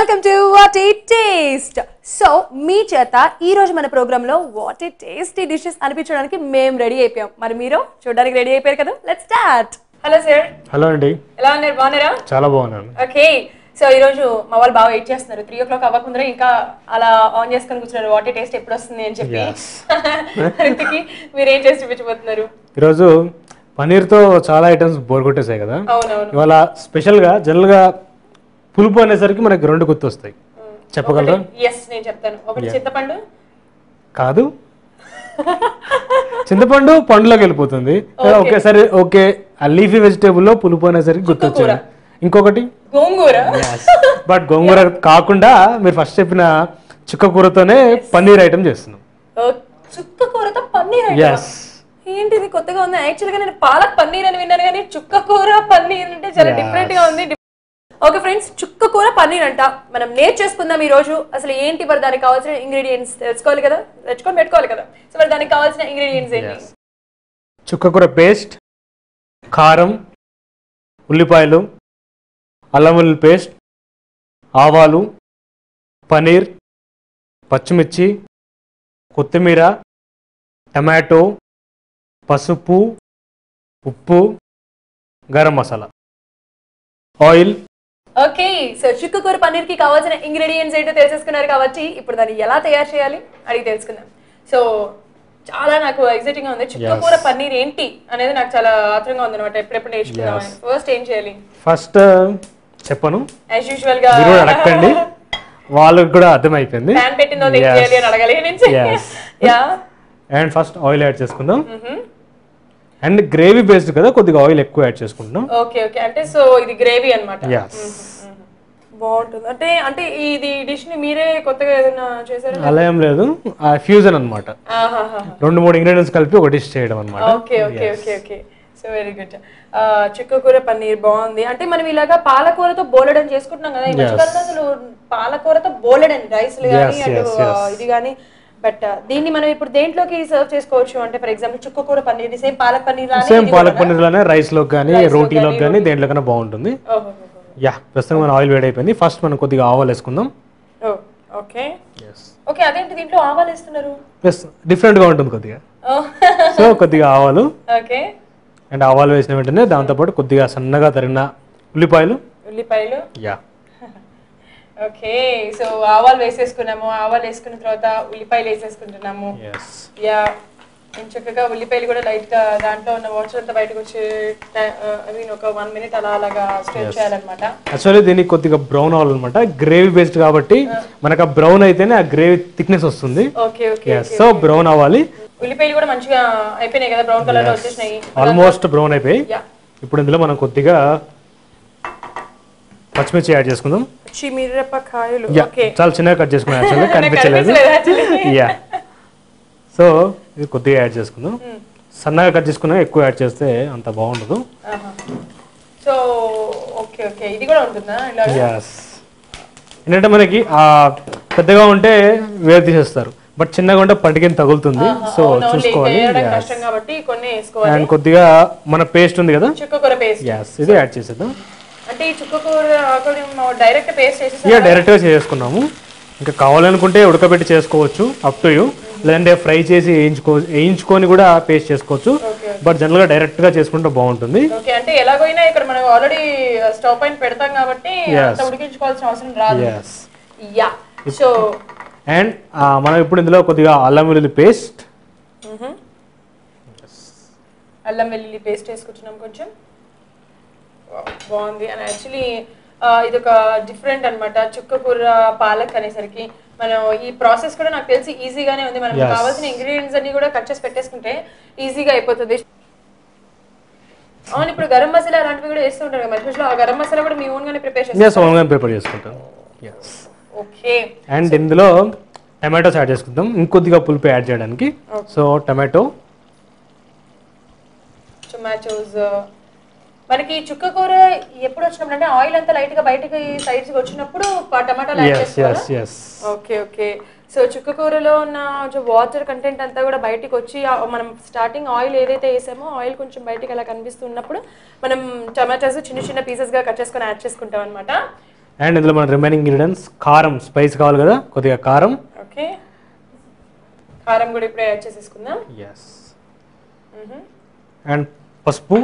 Welcome to what a taste. So మీ చేత ఈ రోజు మన ప్రోగ్రామ్ లో వాట్ ఏ టేస్టీ డిషెస్ అనిపించడానికి మేము రెడీ అయిపోయాం. మరి మీరు చూడడానికి రెడీ అయిపోయారు కదా? Let's start. Hello sir. Hello అండి. ఎలా ఉన్నారు? బాగున్నారా? చాలా బాగున్నాను. ఓకే, సో ఈ రోజు మా వాళ్ళు బాగా వెయిట్ చేస్తున్నారు. 3 o'clock అవ్వకుండా ఇంకా అలా ఆన్ చేసుకొని కూర్చున్నారు వాట్ ఏ టేస్ట్ ఎప్పుడు వస్తుంది అని చెప్పి. ఇంతకీ మీరు ఏం చేసి చూపించబోతున్నారు? ఈరోజు పన్నీర్తో చాలా ఐటమ్స్ బోర్ కొట్టేసాయి కదా. అవునవును. ఇవాళ స్పెషల్గా జనరల్గా పులుపు అనేసరికి మనకి 2 గుర్తు వస్తాయి. చెప్పగలరా? ఎస్, నేను చెప్తాను. ఒకటి చింతపండు. కాదు, చింతపండు పండులోకి వెళ్ళిపోతుంది ఒకేసారి. ఓకే, ఆ లీఫీ వెజిటేబుల్ లో పులుపు అనేసరికి గుర్తొచ్చింది. ఇంకొకటి గోంగూర. బట్ గోంగూర కాకుండా మీరు ఫస్ట్ చెప్పిన చుక్క కూరతోనే పన్నీర్ ఐటమ్ చేస్తున్నాం. చుక్క కూరతో పన్నీర్ ఐటమ్ ఏంటిది? కొత్తగా ఉంది. యాక్చువల్గా నేను పాలక్ పన్నీర్ అని విన్నాను, కానీ చుక్క కూర పన్నీర్ అంటే చాలా డిఫరెంట్ గా ఉంది. ఓకే ఫ్రెండ్స్, చుక్క కూర పన్నీర్ అంట మనం నేర్చేసుకుందాం ఈ రోజు. అసలు ఏంటి మరి దానికి కావాల్సిన ఇంగ్రీడియంట్స్ తెలుసుకోవాలి కదా, తెచ్చుకొని పెట్టుకోవాలి కదా. సో మరి దానికి కావాల్సిన ఇంగ్రీడియంట్స్ ఏంటి? చుక్క కూర పేస్ట్, కారం, ఉల్లిపాయలు, అల్లం వెల్లుల్లి పేస్ట్, ఆవాలు, పన్నీర్, పచ్చిమిర్చి, కొత్తిమీర, టమాటో, పసుపు, ఉప్పు, garam masala, oil. Okay, so చుక్క కూర పన్నీర్ కి కావాల్సిన ఇంగ్రీడియంట్స్ ఏంటో తెలిసేసుకున్నారు కాబట్టి ఇప్పుడు దాన్ని ఎలా తయారు చేయాలి అడిగి తెలుసుకుందాం. సో చాలా నాకు ఎక్సైటింగ్ గా ఉంది. చుక్క కూర పన్నీర్ ఏంటి అనేది నాకు చాలా ఆత్రంగా ఉంది అనమాట. ఎప్పుడెప్పుడు నేర్చుకుందాం. ఫస్ట్ ఏం చేయాలి? ఫస్ట్ చెప్పను, యాజ్ యూజువల్ గా అడగండి, వాళ్ళకి కూడా అర్థమైపోయింది. ప్యాన్ పెట్టిందో ఏం చేయాలి అని అడగాలి నుంచి. Yeah, and first oil add చేసుకుందాం. అండ్ గ్రేవీ బేస్డ్ కదా, కొద్దిగా ఆయిల్ ఎక్కువ యాడ్ చేసుకుంటున్నాం. ఓకే ఓకే, అంటే సో ఇది గ్రేవీ అన్నమాట. బాగుంటుంది. అంటే అంటే ఇది డిష్ ని మీరే కొత్తగా ఏదైనా చేశారా? అలా ఏం లేదు, ఫ్యూజన్ అన్నమాట. 2-3 ఇంగ్రీడియంట్స్ కలిపి ఒక డిష్ చేయడం అన్నమాట. Okay okay okay okay, so very good. చుక్క కూర పన్నీర్ బాగుంది. అంటే మనం ఇలాగా పాలకూరతో బోలెడని చేసుకుంటున్నాం కదా ఈ మధ్యకాలంలో. అసలు పాలకూరతో బోలెడని రైస్లు కానీ అటు ఇది కానీ. బట్ దీన్ని మనం ఇప్పుడు దేంట్లోకి సర్వ్ చేసుకోవచ్చు అంటే ఫర్ ఎగ్జాంపుల్ చుక్క కూర పన్నీర్ సేమ్ పాలక్ పన్నీర్ లానే రైస్ లో కానీ రోటీలో కానీ దేంట్లోకైనా బాగుంటుంది. యా, ప్రస్తుతం మన ఆయిల్ వేడి అయిపోయింది. ఫస్ట్ మనం కొద్దిగా ఆవాలు వేసుకుందాం. ఓకే ఓకే, అదేంటి దీంట్లో ఆవాలు వేస్తున్నారు? డిఫరెంట్ గా ఉంటుంది కొద్దిగా. సో కొద్దిగా ఆవాలు. ఓకే, అండ్ ఆవాలు వేసిన వెంటనే దాంతోపాటు కొద్దిగా సన్నగా తరిగిన ఉల్లిపాయలు. యా, ఓకే, సో ఆవాలు వేసేసుకున్నాము. ఆవాలు వేసుకున్న తర్వాత ఉల్లిపాయలు వేసేసుకుంటున్నాము. యా, చక్కగా ఉల్లిపాయలు కూడా లైట్ గా దాంట్లో ఉన్న వాటర్ అంతా బయటకు వచ్చి ఒక 1 minute అలాగా స్టోర్ చేయాలన్నమాట. యాక్చువల్లీ దీనికి కొద్దిగా బ్రౌన్ అవ్వాలన్నమాట. గ్రేవీ బేస్డ్ కాబట్టి మనకు ఆ బ్రౌన్ అయితేనే ఆ గ్రేవీ థిక్నెస్ వస్తుంది. ఓకే ఓకే, సో బ్రౌన్ అవ్వాలి. ఉల్లిపాయలు కూడా మంచిగా అయిపోయినాయి కదా, బ్రౌన్ కలర్ లో వచ్చేసినాయి. ఆల్మోస్ట్ బ్రౌన్ అయిపోయి. ఇప్పుడు ఇందులో మనం కొద్దిగా పచ్చిమిర్చి యాడ్ చేసుకుందాం. పచ్చిమిరపకాయలు చాలా చిన్నగా కట్ చేసుకున్నాం, యాక్చువల్లీ కనిపించలేదు. యా, సో ఇది కొద్దిగా యాడ్ చేసుకుందాం. సన్నగా కట్ చేసుకున్నా, ఎక్కువ యాడ్ చేస్తే అంత బాగుండదు. సో ఓకే ఓకే, ఇది కూడా ఉంటుందా? ఏంటంటే మనకి పెద్దగా ఉంటే వేరు తీసేస్తారు, బట్ చిన్నగా ఉంటే పంటికి తగులుతుంది. సో చూసుకోవాలి. అండ్ కొద్దిగా మన పేస్ట్ ఉంది కదా, చుక్కకూర పేస్ట్, ఇది యాడ్ చేసేద్దాం. అంటే ఈ చుక్కకూర డైరెక్ట్ పేస్ట్ డైరెక్ట్ గా చేసుకున్నాము. ఇంకా కావాలనుకుంటే ఉడకబెట్టి చేసుకోవచ్చు, అప్ టు యూ. లేదంటే ఫ్రై చేసి వేయించుకొని కూడా పేస్ట్ చేసుకోవచ్చు. బట్ జనరల్ గా డైరెక్ట్ గా చేసుకుంటే బాగుంటుంది. అంటే ఎలాగైనా ఇక్కడ మనం ఆల్రెడీ స్టవ్ పైన పెడతాం కాబట్టి ఉడికించుకోవాల్సిన అవసరం రాదు. యా, సో అండ్ మనం ఇప్పుడు ఇందులో కొద్దిగా అల్లం వెల్లుల్లి పేస్ట్. అల్లం వెల్లుల్లి పేస్ట్ వేసుకుంటున్నాం కొంచెం. బాగుంది. అండ్ యాక్చువల్లీ ఇది ఒక డిఫరెంట్ అనమాట, చుక్క కూర పాలక్ అనేసరికి. మనం ఈ ప్రాసెస్ కూడా నాకు తెలిసి ఈజీగానే ఉంది. మనకు కావాల్సిన ఇంగ్రీడియంట్స్ అన్ని కూడా కట్ చేసి పెట్టేసుకుంటే ఈజీగా అయిపోతుంది. అవును, ఇప్పుడు గరం మసాలా అలాంటివి కూడా వేస్తూ ఉంటారు కదా, ఆ గరం మసాలా కూడా మీ ఓన్ గానే ప్రిపేర్ చేసుకుంటాం. ఓకే, అండ్ ఇందులో టమాటోస్ యాడ్ చేసుకుందాం, ఇంకొద్దిగా పులుపు యాడ్ చేయడానికి. సో టమాటోస్ మనకి చుక్క కూర ఎప్పుడు వచ్చినప్పుడు అంటే ఆయిల్ అంతా లైట్ గా బయటకి సైడ్స్ వచ్చినప్పుడు టమాటాలు యాడ్ చేసుకోవాలి. ఓకే ఓకే, సో చుక్క కూరలో ఉన్న వాటర్ కంటెంట్ అంతా కూడా బయటికి వచ్చి మనం స్టార్టింగ్ ఆయిల్ ఏదైతే వేసామో ఆయిల్ కొంచెం బయటికి అలా కనిపిస్తున్నప్పుడు మనం టమాటాస్ చిన్న చిన్న పీసెస్ గా కట్ చేసుకొని యాడ్ చేసుకుంటాం అనమాట. అండ్ ఇందులో మన రిమైనింగ్ ఇంగ్రీడియంట్స్ కారం, స్పైస్ కావాలి కదా, కొద్దిగా కారం. ఓకే, కారం కూడా ఇప్పుడే యాడ్ చేసేసుకుందాం. ఎస్. అండ్ పసుపు.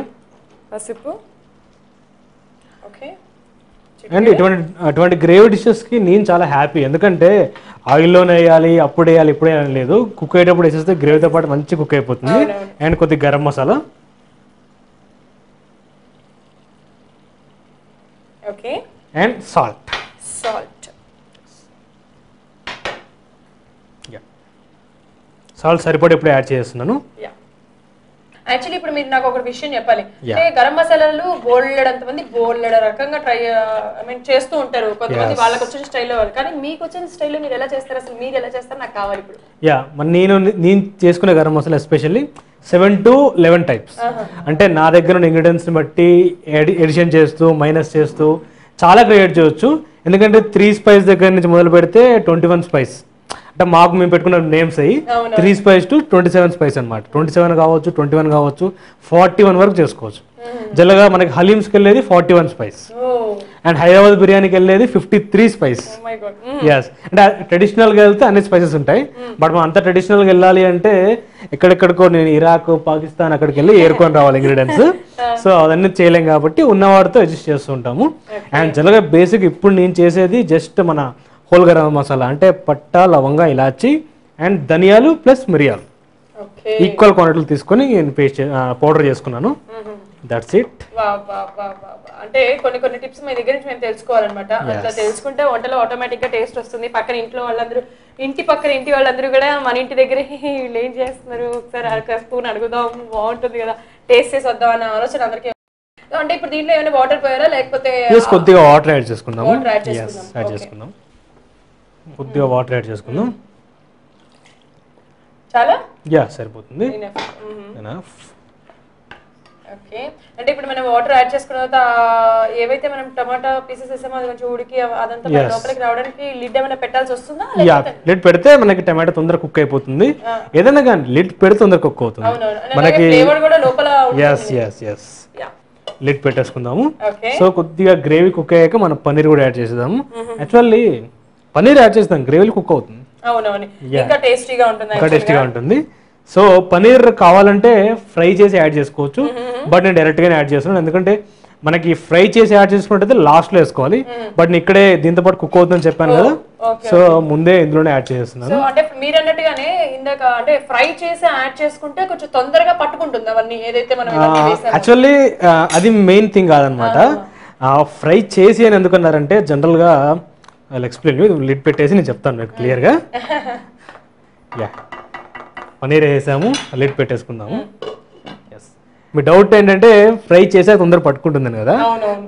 ఓకే. అండ్ అటువంటి గ్రేవీ డిషెస్కి నేను చాలా హ్యాపీ, ఎందుకంటే ఆయిల్లోనే వేయాలి, అప్పుడు వేయాలి, ఇప్పుడు వేయాలి లేదు, కుక్ అయ్యేటప్పుడు వేసేస్తే గ్రేవీతో పాటు మంచి కుక్ అయిపోతుంది. అండ్ కొద్దిగా garam masala. Okay. And salt. Salt సరిపడి ఇప్పుడు యాడ్ చేస్తున్నాను. యాక్చువల్లీ ఇప్పుడు మీరు నాకు ఒక విషయం చెప్పాలి, అంటే గరం మసాలాలు బోల్డ్ మంది బోల్డ్ రకంగా చేస్తూ ఉంటారు, కొంతమంది వాళ్ళకి వచ్చిన స్టైల్లో, కానీ మీకు వచ్చిన స్టైల్లో మీరు ఎలా చేస్తారు, అసలు మీరు ఎలా చేస్తారు నాకు కావాలి ఇప్పుడు. నేను చేసుకునే garam masala especially 7 to 11 types. అంటే నా దగ్గర ఉన్న ఇంగ్రీడియంట్స్ని బట్టి ఎడిషన్ చేస్తూ మైనస్ చేస్తూ చాలా క్రియేట్ చేయొచ్చు. ఎందుకంటే 3 స్పైస్ దగ్గర నుంచి మొదలు పెడితే 21 స్పైస్, అంటే మాకు మేము పెట్టుకున్న నేమ్స్ అయ్యి 3 స్పైస్ to 27 స్పైస్ అనమాట. 27 కావచ్చు, 21 కావచ్చు, 41 వరకు చేసుకోవచ్చు. జల్లగా మనకి హలీమ్స్కి వెళ్ళేది 41 స్పైస్, అండ్ హైదరాబాద్ బిర్యానీకి వెళ్ళేది 53 స్పైస్. ఎస్, అంటే ట్రెడిషనల్గా వెళ్తే అన్ని స్పైసెస్ ఉంటాయి, బట్ మనం అంత ట్రెడిషనల్గా వెళ్ళాలి అంటే ఎక్కడెక్కడికో నేను ఇరాక్, పాకిస్తాన్ అక్కడికి వెళ్ళి ఏరుకొని రావాలి ఇంగ్రీడియంట్స్. సో అవన్నీ చేయలేం కాబట్టి ఉన్నవాడితో అడ్జస్ట్ చేస్తూ ఉంటాము. అండ్ జల్లగా బేసిక్ ఇప్పుడు నేను చేసేది జస్ట్ మన హోల్ గరం మసాలా, అంటే పట్టా, లవంగా, ఇలాచి అండ్ ధనియాలు ప్లస్ మిరియాలు ఈక్వల్ క్వాంటిటీలు తీసుకొని నేను పేస్ట్ పౌడర్ చేసుకున్నాను. That's it. అంటే కొన్ని టిప్స్ మీ దగ్గర నుంచి మేము తెలుసుకోవాలన్నమాట. అట్లా తెలుసుకుంటే వంటలో ఆటోమేటిక్ గా టేస్ట్ వస్తుంది. పక్కన ఇంట్లో వాళ్ళందరూ, ఇంటి వాళ్ళందరూ కూడా మన ఇంటి దగ్గర వీళ్ళు ఏం చేస్తున్నారు, ఒకసారి స్పూన్ అడుగుదాం, బాగుంటుంది కదా, టేస్ట్ చేసి వద్దాం అన్న ఆలోచన అందరికీ. అంటే ఇప్పుడు దీంట్లో ఏమైనా వాటర్ పోయారా, లేకపోతే కొద్దిగా వాటర్ యాడ్ చేసుకుందాం. కొద్దిగా వాటర్ యాడ్ చేసుకుందాం. చాలా సరిపోతుంది. ఓకే. అంటే ఇప్పుడు మనం వాటర్ యాడ్ చేసుకున్న తర్వాత ఏవైతే మనం టమాటా పీసెస్ వేసామో అది కొంచెం ఉడికి అదంతా లోపలికి రావడానికి లిడ్ ఏమైనా పెట్టాల్సి వస్తుందా? లిడ్ పెడితే మనకి టమాటా తొందరగా కుక్ అయిపోతుంది. ఏదైనా కానీ లిడ్ పెడితే తొందరగా కుక్ అవుతుంది మనకి. లిడ్ పెట్టేసుకుందాము. సో కొద్దిగా గ్రేవీ కుక్ అయ్యాక మనం పన్నీర్ కూడా యాడ్ చేసేదాము. యాక్చువల్లీ పన్నీర్ యాడ్ చేస్తాం, గ్రేవీ కుక్ అవుతుంది, ఇంకా టేస్టీగా ఉంటుంది. సో పన్నీర్ కావాలంటే ఫ్రై చేసి యాడ్ చేసుకోవచ్చు, బట్ నేను డైరెక్ట్గానే యాడ్ చేస్తున్నాను, ఎందుకంటే మనకి ఫ్రై చేసి యాడ్ చేసుకుంటే లాస్ట్లో వేసుకోవాలి, బట్ నేను ఇక్కడే దీంతో పాటు కుక్ అవుతుందని చెప్పాను కదా, సో ముందే ఇందులోనే యాడ్ చేస్తున్నాను. అంటే మీరు అన్నట్టుగానే ఇందాక అంటే ఫ్రై చేసి యాడ్ చేసుకుంటే కొంచెం తొందరగా పట్టుకుంటుంది అవన్నీ ఏదైతే మనం యాక్చువల్లీ అది మెయిన్ థింగ్ కాదనమాట. ఫ్రై చేసి అని ఎందుకన్నారంటే జనరల్గా ఎక్స్ప్లెయిన్ లిడ్ పెట్టేసి నేను చెప్తాను మీకు క్లియర్గా. పన్నీర్ వేసాము, లిడ్ పెట్టేసుకుందాము. మీ డౌట్ ఏంటంటే ఫ్రై చేసే తొందరగా పట్టుకుంటుందని కదా,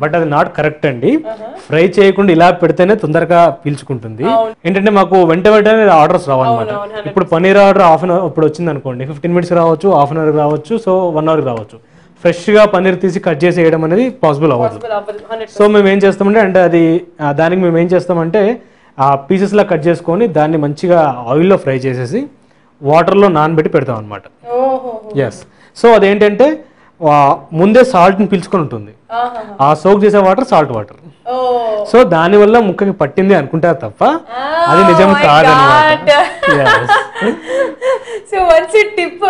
బట్ అది నాట్ కరెక్ట్ అండి. ఫ్రై చేయకుండా ఇలా పెడితేనే తొందరగా పీల్చుకుంటుంది. ఏంటంటే మాకు వెంటనే ఆర్డర్స్ రావన్నమాట. ఇప్పుడు paneer order half an hour ఇప్పుడు వచ్చింది అనుకోండి, 15 minutes రావచ్చు, హాఫ్ అన్ అవర్ రావచ్చు, సో 1 hour రావచ్చు. ఫ్రెష్గా పన్నీర్ తీసి కట్ చేసి వేయడం అనేది పాసిబుల్ అవ్వదు. సో మేము ఏం చేస్తామంటే, అంటే అది దానికి మేము ఏం చేస్తామంటే ఆ పీసెస్లా కట్ చేసుకొని దాన్ని మంచిగా ఆయిల్లో ఫ్రై చేసేసి వాటర్లో నానబెట్టి పెడతాం అనమాట. ఎస్. సో అదేంటంటే ముందే సాల్ట్ని పీల్చుకొని ఉంటుంది, ఆ సోక్ చేసే వాటర్ సాల్ట్ వాటర్. సో దానివల్ల ముక్కకి పట్టింది అనుకుంటారు తప్ప అది నిజం కాదన్నమాట. So once tip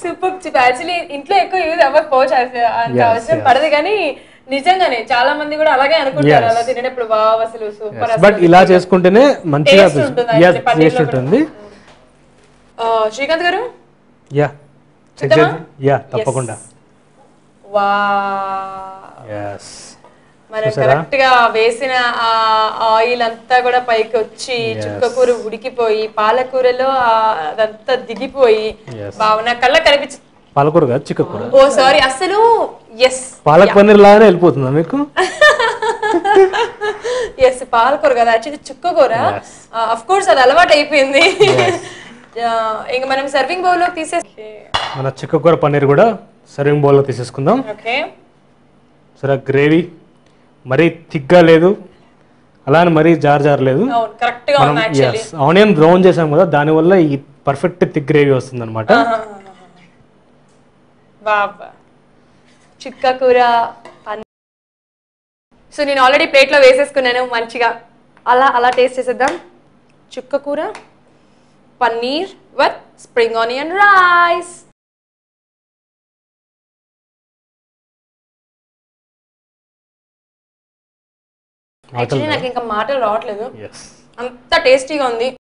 super tip. Actually ఇంట్లో ఎక్కువ యూజ్ అవ్వకపోవచ్చు, అవసరం పడదు, కానీ నిజంగానే చాలా మంది కూడా అలాగే అనుకుంటారు అలా తినేటప్పుడు. వావ్ అసలు సూపర్. బట్ ఇలా చేసుకుంటేనే మంచిగా టేస్ట్ ఉంటుంది. శ్రీకాంత్ గారు తప్పకుండా. మనం కరెక్ట్ గా వేసిన ఆ ఆయిల్ అంతా కూడా పైకి వచ్చి చుక్కకూర ఉడికిపోయి పాలకూరలో అదంతా దిగిపోయి నా కళ్ళ కనిపించి పాలకూర కాదు చిక్కకూర. ఓ సారీ, అసలు ఎస్ పాలక్ పన్నీర్ లాగానే వెళ్ళిపోతుందా మీకు? ఎస్, పాలకూర కదా యాక్చువల్లీ చుక్కకూర. అఫ్ కోర్స్ అది అలవాటు అయిపోయింది. ఇంకా మనం సర్వింగ్ బౌల్ లో తీసేసి మన చిక్కకూర పన్నీర్ కూడా సర్వింగ్ బౌల్ లో తీసేసుకుందాం. ఓకే. సరే, గ్రేవీ మరీ థిక్గా లేదు, అలానే మరీ జార్ లేదు. ఆనియన్ బ్రౌన్ చేసాం కదా, దానివల్ల ఈ పర్ఫెక్ట్ థిక్ గ్రేవీ వస్తుంది అనమాట. చిక్కకూర సో నేను ఆల్రెడీ ప్లేట్లో వేసేసుకున్నాను మంచిగా. అలా టేస్ట్ చేసేద్దాం. చుక్క కూర paneer with spring onion rice. Actually నాకు ఇంకా మాటలు రావట్లేదు, అంత టేస్టీగా ఉంది.